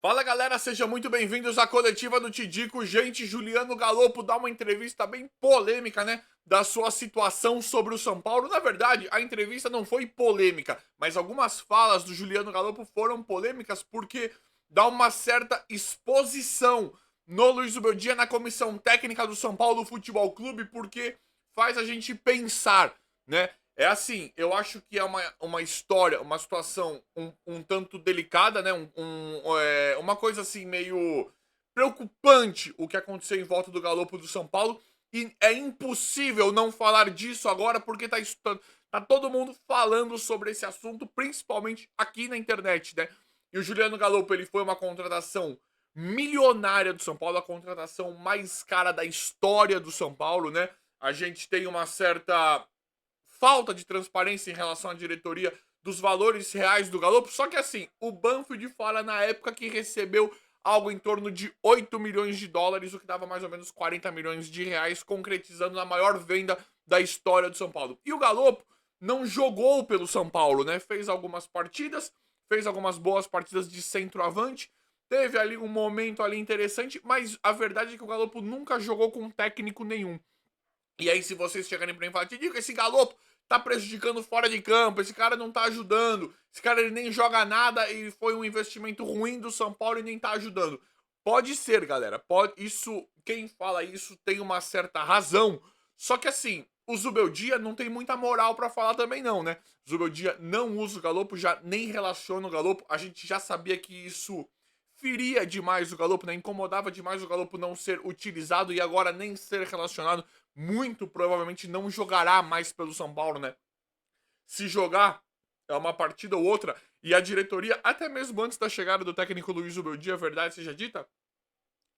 Fala galera, sejam muito bem-vindos à coletiva do Tidico. Gente, Juliano Galopo dá uma entrevista bem polêmica, né? Da sua situação sobre o São Paulo. Na verdade, a entrevista não foi polêmica, mas algumas falas do Juliano Galopo foram polêmicas porque dá uma certa exposição no Luiz Uberdia na comissão técnica do São Paulo Futebol Clube, porque faz a gente pensar, né? É assim, eu acho que é uma história, uma situação um tanto delicada, né? Uma coisa assim meio preocupante o que aconteceu em volta do Galopo do São Paulo. E é impossível não falar disso agora, porque tá todo mundo falando sobre esse assunto, principalmente aqui na internet, né? E o Juliano Galopo, ele foi uma contratação milionária do São Paulo, a contratação mais cara da história do São Paulo, né? A gente tem uma certa falta de transparência em relação à diretoria dos valores reais do Galopo. Só que assim, o Banfield fala na época que recebeu algo em torno de 8 milhões de dólares, o que dava mais ou menos 40 milhões de reais, concretizando a maior venda da história do São Paulo. E o Galopo não jogou pelo São Paulo, né? Fez algumas partidas, fez algumas boas partidas de centroavante, teve ali um momento ali interessante, mas a verdade é que o Galopo nunca jogou com técnico nenhum. E aí, se vocês chegarem pra mim e falarem, te digo, esse Galopo tá prejudicando fora de campo, esse cara não tá ajudando, esse cara ele nem joga nada e foi um investimento ruim do São Paulo e nem tá ajudando. Pode ser, galera, pode, isso, quem fala isso tem uma certa razão, só que assim, o Zubeldia não tem muita moral pra falar também não, né? Zubeldia não usa o Galopo, já nem relaciona o Galopo, a gente já sabia que isso feria demais o Galopo, né? Incomodava demais o Galopo não ser utilizado e agora nem ser relacionado, muito provavelmente não jogará mais pelo São Paulo, né? Se jogar, é uma partida ou outra. E a diretoria, até mesmo antes da chegada do técnico Luiz Ubeldia, a verdade seja dita,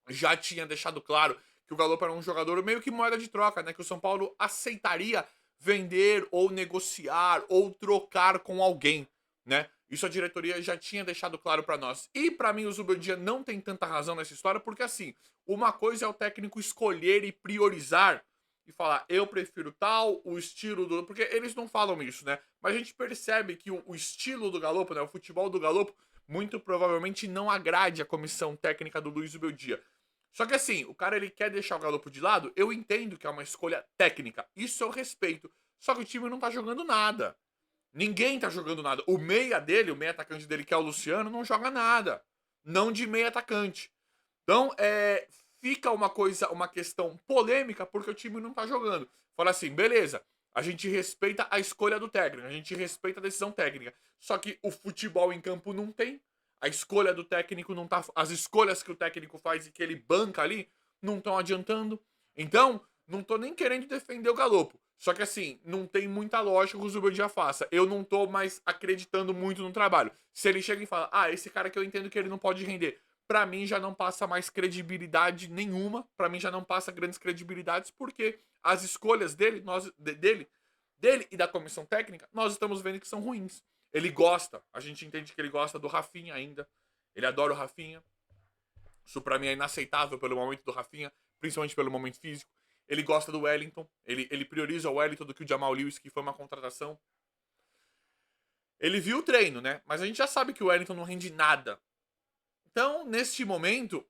já tinha deixado claro que o Galopo era um jogador meio que moeda de troca, né? Que o São Paulo aceitaria vender ou negociar ou trocar com alguém, né? Isso a diretoria já tinha deixado claro para nós. E para mim o Zubeldia não tem tanta razão nessa história, porque assim, uma coisa é o técnico escolher e priorizar e falar, eu prefiro tal, o estilo do. Porque eles não falam isso, né? Mas a gente percebe que o estilo do Galopo, né? O futebol do Galopo, muito provavelmente não agrade a comissão técnica do Luiz Ubeldia. Só que assim, o cara ele quer deixar o Galopo de lado, eu entendo que é uma escolha técnica. Isso eu respeito. Só que o time não tá jogando nada. Ninguém tá jogando nada. O meia dele, o meia atacante dele, que é o Luciano, não joga nada. Não de meia atacante. Então, fica uma coisa, uma questão polêmica porque o time não tá jogando. Fala assim, beleza, a gente respeita a escolha do técnico, a gente respeita a decisão técnica. Só que o futebol em campo não tem. A escolha do técnico não tá. As escolhas que o técnico faz e que ele banca ali não estão adiantando. Então, não tô nem querendo defender o Galopo. Só que assim, não tem muita lógica que o Zubeldia faça. Eu não tô mais acreditando muito no trabalho. Se ele chega e fala, esse cara que eu entendo que ele não pode render, pra mim já não passa mais credibilidade nenhuma, pra mim já não passa grandes credibilidades, porque as escolhas dele, dele e da comissão técnica, nós estamos vendo que são ruins. Ele gosta, a gente entende que ele gosta do Rafinha ainda, ele adora o Rafinha, isso pra mim é inaceitável pelo momento do Rafinha, principalmente pelo momento físico. Ele gosta do Wellington, ele prioriza o Wellington do que o Jamal Lewis, que foi uma contratação. Ele viu o treino, né? Mas a gente já sabe que o Wellington não rende nada. Então, neste momento,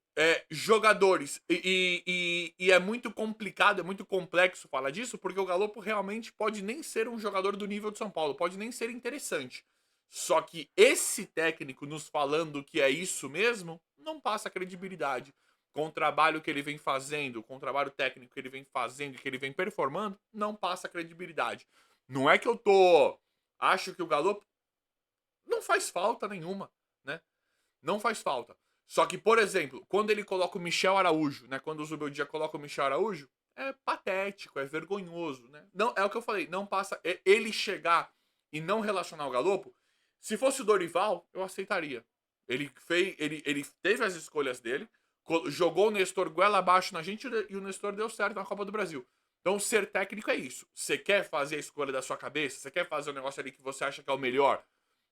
jogadores. E é muito complicado, é muito complexo falar disso, porque o Galopo realmente pode nem ser um jogador do nível de São Paulo, pode nem ser interessante. Só que esse técnico nos falando que é isso mesmo, não passa credibilidade. Com o trabalho que ele vem fazendo, com o trabalho técnico que ele vem fazendo e que ele vem performando, não passa credibilidade. Não é que eu tô. Acho que o Galopo não faz falta nenhuma, né? Não faz falta. Só que, por exemplo, quando ele coloca o Michel Araújo, né? Quando o Zubeldia coloca o Michel Araújo, é patético, é vergonhoso, né? Não, é o que eu falei, não passa. Ele chegar e não relacionar o Galopo. Se fosse o Dorival, eu aceitaria. Ele teve as escolhas dele, jogou o Nestor goela abaixo na gente e o Nestor deu certo na Copa do Brasil. Então, ser técnico é isso. Você quer fazer a escolha da sua cabeça? Você quer fazer o negócio ali que você acha que é o melhor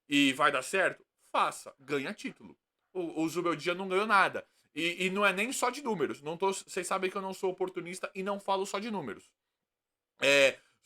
e vai dar certo? Faça, ganha título. O Zubeldia não ganhou nada. E não é nem só de números. Não tô, vocês sabem que eu não sou oportunista e não falo só de números.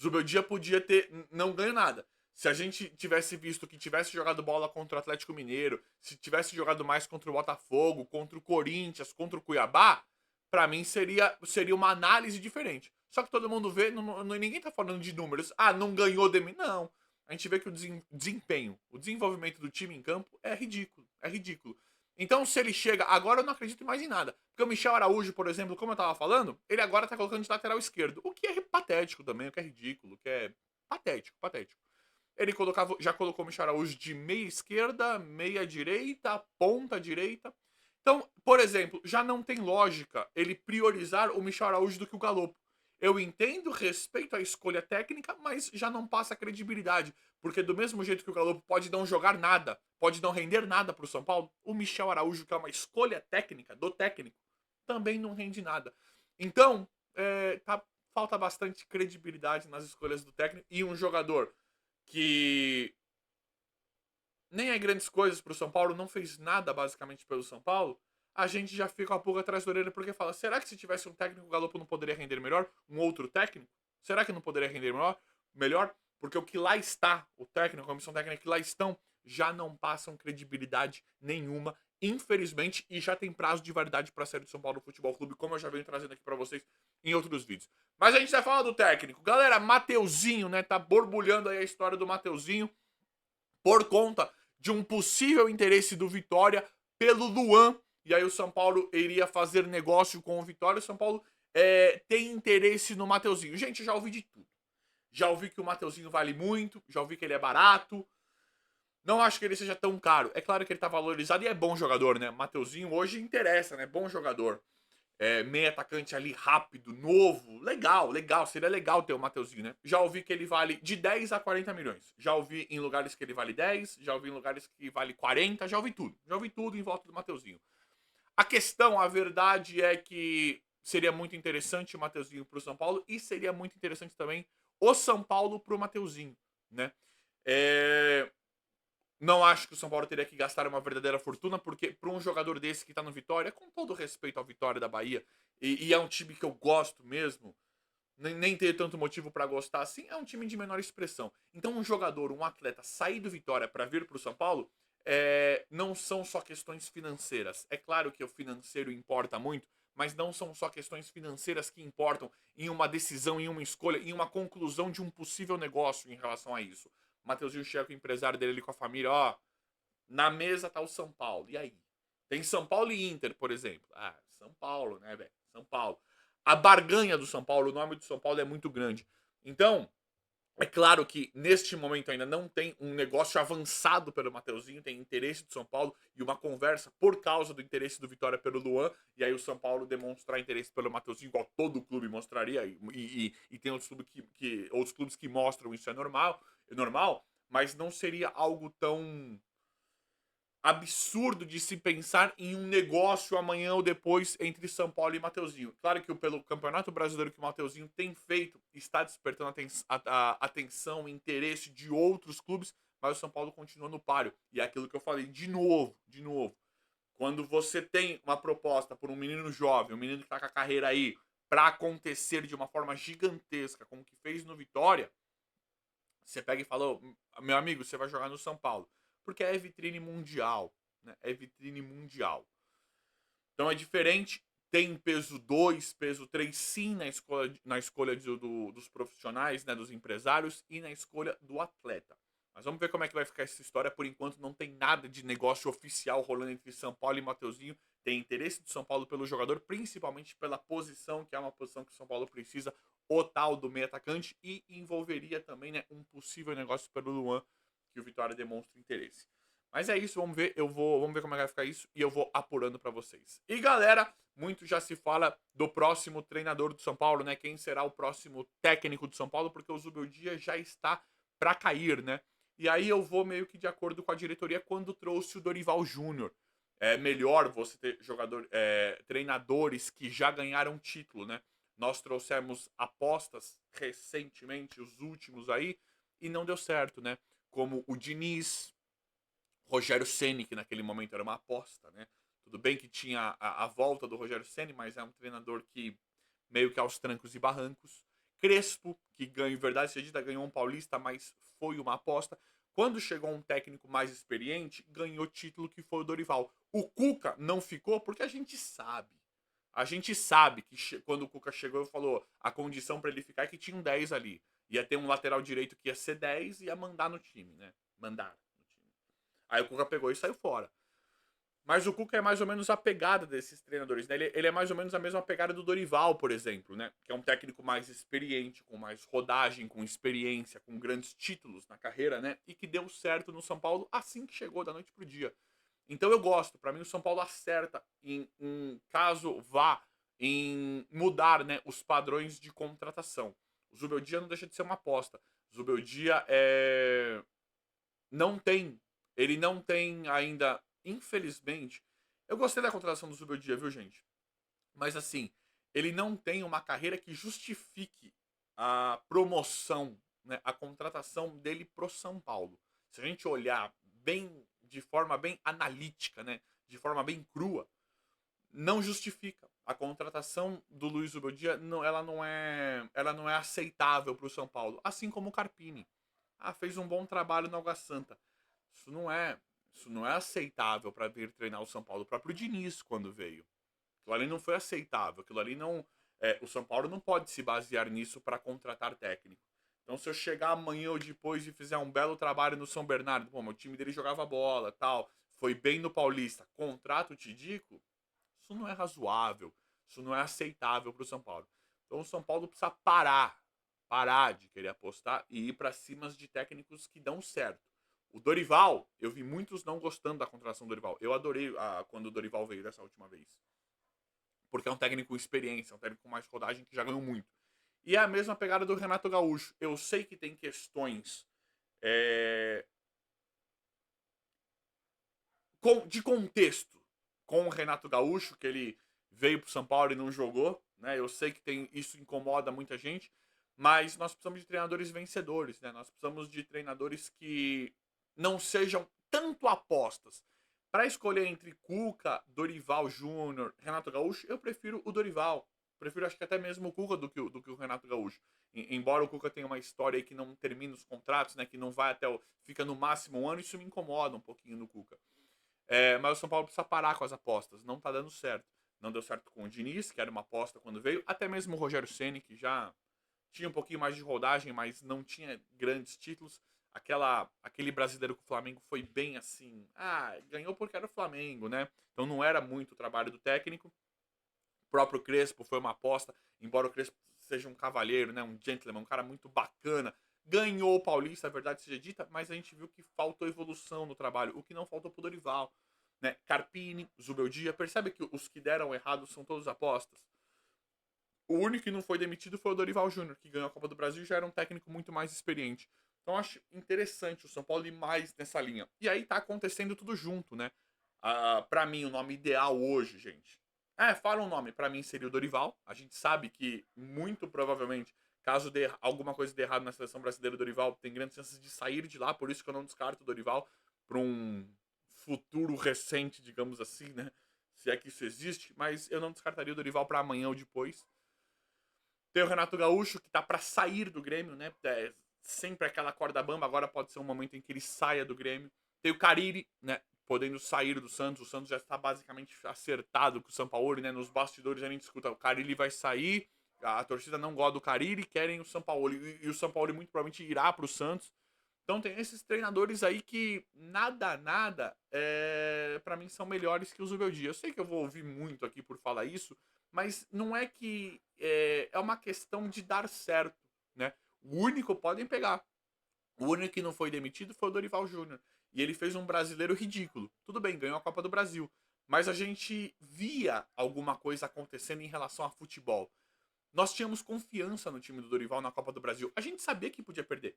Zubeldia podia ter. Não ganho nada. Se a gente tivesse visto que tivesse jogado bola contra o Atlético Mineiro, se tivesse jogado mais contra o Botafogo, contra o Corinthians, contra o Cuiabá, pra mim seria uma análise diferente. Só que todo mundo vê, ninguém tá falando de números. Ah, não ganhou de mim. Não. A gente vê que o desempenho, o desenvolvimento do time em campo é ridículo. É ridículo. Então, se ele chega. Agora eu não acredito mais em nada. Porque o Michel Araújo, por exemplo, como eu tava falando, ele agora tá colocando de lateral esquerdo. O que é patético também, o que é ridículo, o que é patético, patético. Ele já colocou o Michel Araújo de meia esquerda, meia direita, ponta direita. Então, por exemplo, já não tem lógica ele priorizar o Michel Araújo do que o Galopo. Eu entendo, respeito à escolha técnica, mas já não passa credibilidade. Porque do mesmo jeito que o Galopo pode não jogar nada, pode não render nada para o São Paulo, o Michel Araújo, que é uma escolha técnica do técnico, também não rende nada. Então, falta bastante credibilidade nas escolhas do técnico e um jogador que nem é grandes coisas pro São Paulo, não fez nada basicamente pelo São Paulo, a gente já fica uma pulga atrás da orelha porque fala, será que se tivesse um técnico o Galopo não poderia render melhor? Um outro técnico? Será que não poderia render melhor? Porque o que lá está, o técnico, a comissão técnica que lá estão, já não passam credibilidade nenhuma, infelizmente, e já tem prazo de validade para a série do São Paulo Futebol Clube, como eu já venho trazendo aqui para vocês em outros vídeos. Mas a gente vai falar do técnico. Galera, Mateuzinho, né? Tá borbulhando aí a história do Mateuzinho por conta de um possível interesse do Vitória pelo Luan. E aí o São Paulo iria fazer negócio com o Vitória. O São Paulo tem interesse no Mateuzinho. Gente, eu já ouvi de tudo. Já ouvi que o Mateuzinho vale muito, já ouvi que ele é barato. Não acho que ele seja tão caro. É claro que ele tá valorizado e é bom jogador, né? Mateuzinho hoje interessa, né? Bom jogador. Meio atacante ali rápido, novo, legal, seria legal ter o Mateuzinho, né? Já ouvi que ele vale de 10 a 40 milhões. Já ouvi em lugares que ele vale 10, já ouvi em lugares que vale 40, já ouvi tudo. Já ouvi tudo em volta do Mateuzinho. A questão, a verdade é que seria muito interessante o Mateuzinho pro São Paulo e seria muito interessante também o São Paulo pro Mateuzinho, né? Não acho que o São Paulo teria que gastar uma verdadeira fortuna, porque para um jogador desse que tá no Vitória, com todo respeito ao Vitória da Bahia, e é um time que eu gosto mesmo, nem ter tanto motivo para gostar assim, é um time de menor expressão. Então um jogador, um atleta sair do Vitória para vir para o São Paulo, não são só questões financeiras. É claro que o financeiro importa muito, mas não são só questões financeiras que importam em uma decisão, em uma escolha, em uma conclusão de um possível negócio em relação a isso. Mateuzinho chega com o empresário dele ali com a família, ó, na mesa tá o São Paulo. E aí? Tem São Paulo e Inter, por exemplo. Ah, São Paulo, né, velho? São Paulo. A barganha do São Paulo, o nome do São Paulo é muito grande. Então, é claro que neste momento ainda não tem um negócio avançado pelo Mateuzinho, tem interesse do São Paulo e uma conversa por causa do interesse do Vitória pelo Luan, e aí o São Paulo demonstrar interesse pelo Mateuzinho, igual todo clube mostraria, e tem outros clubes outros clubes que mostram isso, é normal, mas não seria algo tão absurdo de se pensar em um negócio amanhã ou depois entre São Paulo e Mateuzinho. Claro que pelo Campeonato Brasileiro que o Mateuzinho tem feito, está despertando a atenção e interesse de outros clubes, mas o São Paulo continua no páreo. E é aquilo que eu falei de novo. Quando você tem uma proposta por um menino jovem, um menino que está com a carreira aí, para acontecer de uma forma gigantesca, como que fez no Vitória, você pega e fala, meu amigo, você vai jogar no São Paulo. Porque é vitrine mundial. Né? É vitrine mundial. Então é diferente. Tem peso 2, peso 3, sim, na escolha dos profissionais, né, dos empresários e na escolha do atleta. Mas vamos ver como é que vai ficar essa história. Por enquanto não tem nada de negócio oficial rolando entre São Paulo e Mateuzinho. Tem interesse do São Paulo pelo jogador, principalmente pela posição, que é uma posição que o São Paulo precisa, o tal do meio atacante, e envolveria também, né, um possível negócio pelo Luan, que o Vitória demonstra interesse. Mas é isso, vamos ver, vamos ver como é que vai ficar isso e eu vou apurando para vocês. E galera, muito já se fala do próximo treinador do São Paulo, né? Quem será o próximo técnico do São Paulo, porque o Zubeldia já está para cair, né? E aí eu vou meio que de acordo com a diretoria quando trouxe o Dorival Júnior. É melhor você ter treinadores que já ganharam título, né? Nós trouxemos apostas recentemente, os últimos aí, e não deu certo, né? Como o Diniz, Rogério Ceni, que naquele momento era uma aposta, né? Tudo bem que tinha a volta do Rogério Ceni, mas é um treinador que meio que aos trancos e barrancos. Crespo, que ganhou, em verdade seja dita, ganhou um Paulista, mas foi uma aposta. Quando chegou um técnico mais experiente, ganhou título, que foi o Dorival. O Cuca não ficou porque a gente sabe. A gente sabe que quando o Cuca chegou, falou a condição para ele ficar é que tinha um 10 ali. Ia ter um lateral direito que ia ser 10 e ia mandar no time, né? Mandar no time. Aí o Cuca pegou e saiu fora. Mas o Cuca é mais ou menos a pegada desses treinadores, né? Ele é mais ou menos a mesma pegada do Dorival, por exemplo, né? Que é um técnico mais experiente, com mais rodagem, com experiência, com grandes títulos na carreira, né? E que deu certo no São Paulo assim que chegou, da noite pro dia. Então eu gosto. Para mim o São Paulo acerta em caso vá em mudar, né, os padrões de contratação. O Zubeldia não deixa de ser uma aposta. O Zubeldia não tem, ele não tem ainda, infelizmente. Eu gostei da contratação do Zubeldia, viu, gente? Mas assim, ele não tem uma carreira que justifique a promoção, né, a contratação dele pro São Paulo. Se a gente olhar bem, de forma bem analítica, né, de forma bem crua, não justifica. A contratação do Luiz Zubeldia, não, ela não é aceitável para o São Paulo, assim como o Carpini. Ah, fez um bom trabalho no Água Santa. Isso não é, isso não é aceitável para vir treinar o São Paulo. O próprio Diniz, quando veio, aquilo ali não foi aceitável. Aquilo ali não, o São Paulo não pode se basear nisso para contratar técnico. Então, se eu chegar amanhã ou depois e fizer um belo trabalho no São Bernardo, pô, o time dele jogava bola, tal, foi bem no Paulista, contrato o Tidico, isso não é razoável, isso não é aceitável para o São Paulo. Então, o São Paulo precisa parar de querer apostar e ir para cima de técnicos que dão certo. O Dorival, eu vi muitos não gostando da contratação do Dorival. Eu adorei quando o Dorival veio dessa última vez. Porque é um técnico com experiência, é um técnico com mais rodagem que já ganhou muito. E é a mesma pegada do Renato Gaúcho. Eu sei que tem questões é, de contexto com o Renato Gaúcho, que ele veio pro São Paulo e não jogou, né? Eu sei que isso incomoda muita gente, mas nós precisamos de treinadores vencedores, né? Nós precisamos de treinadores que não sejam tanto apostas. Para escolher entre Cuca, Dorival Júnior, Renato Gaúcho, eu prefiro o Dorival. Prefiro, acho que até mesmo o Cuca do que o Renato Gaúcho. Embora o Cuca tenha uma história aí que não termina os contratos, né? Que não vai até fica no máximo um ano, isso me incomoda um pouquinho no Cuca. Mas o São Paulo precisa parar com as apostas. Não tá dando certo. Não deu certo com o Diniz, que era uma aposta quando veio. Até mesmo o Rogério Ceni, que já tinha um pouquinho mais de rodagem, mas não tinha grandes títulos. Aquele brasileiro com o Flamengo foi bem assim. Ah, ganhou porque era o Flamengo, né? Então não era muito o trabalho do técnico. O próprio Crespo foi uma aposta, embora o Crespo seja um cavalheiro, né? Um gentleman, um cara muito bacana. Ganhou o Paulista, a verdade seja dita, mas a gente viu que faltou evolução no trabalho, o que não faltou pro Dorival. Né? Carpini, Zubeldia, percebe que os que deram errado são todos apostas? O único que não foi demitido foi o Dorival Júnior, que ganhou a Copa do Brasil e já era um técnico muito mais experiente. Então acho interessante o São Paulo ir mais nessa linha. E aí tá acontecendo tudo junto, né? Pra mim, o nome ideal hoje, gente. Fala um nome. Pra mim seria o Dorival. A gente sabe que, muito provavelmente, caso dê alguma coisa de errado na seleção brasileira, o Dorival tem grandes chances de sair de lá. Por isso que eu não descarto o Dorival pra um futuro recente, digamos assim, né? Se é que isso existe. Mas eu não descartaria o Dorival pra amanhã ou depois. Tem o Renato Gaúcho, que tá para sair do Grêmio, né? Sempre aquela corda bamba, agora pode ser um momento em que ele saia do Grêmio. Tem o Carille, né? Podendo sair do Santos. O Santos já está basicamente acertado com o São Paulo, né? Nos bastidores a gente escuta, o Carille vai sair, a torcida não gosta do Carille, querem o São Paulo. E o São Paulo muito provavelmente irá para o Santos. Então tem esses treinadores aí que nada, para mim são melhores que o Zubeldia. Eu sei que eu vou ouvir muito aqui por falar isso, mas não é que é uma questão de dar certo, né? O único podem pegar. O único que não foi demitido foi o Dorival Júnior. E ele fez um brasileiro ridículo. Tudo bem, ganhou a Copa do Brasil. Mas a gente via alguma coisa acontecendo em relação a futebol. Nós tínhamos confiança no time do Dorival na Copa do Brasil. A gente sabia que podia perder.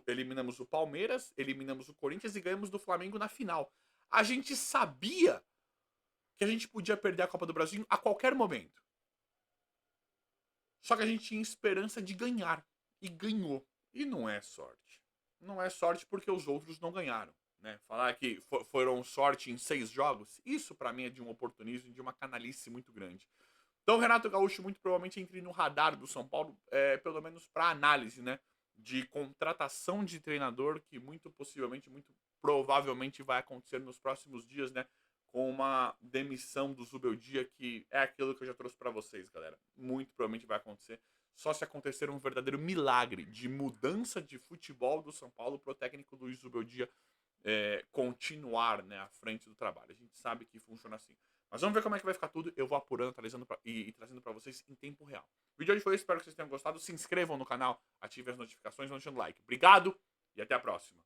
Eliminamos o Palmeiras, eliminamos o Corinthians e ganhamos do Flamengo na final. A gente sabia que a gente podia perder a Copa do Brasil a qualquer momento. Só que a gente tinha esperança de ganhar. E ganhou. E não é sorte. Não é sorte porque os outros não ganharam. Né? Falar que foram sorte em 6 jogos, isso para mim é de um oportunismo e de uma canalice muito grande. Então, Renato Gaúcho muito provavelmente entre no radar do São Paulo, pelo menos para análise, né? De contratação de treinador, que muito possivelmente, muito provavelmente vai acontecer nos próximos dias, né? Com uma demissão do Zubeldia, que é aquilo que eu já trouxe para vocês, galera. Muito provavelmente vai acontecer. Só se acontecer um verdadeiro milagre de mudança de futebol do São Paulo para o técnico Luiz Zubeldia continuar, né, à frente do trabalho. A gente sabe que funciona assim. Mas vamos ver como é que vai ficar tudo. Eu vou apurando, e trazendo pra vocês em tempo real. O vídeo de hoje foi esse, espero que vocês tenham gostado. Se inscrevam no canal, ativem as notificações, vão deixando like. Obrigado e até a próxima.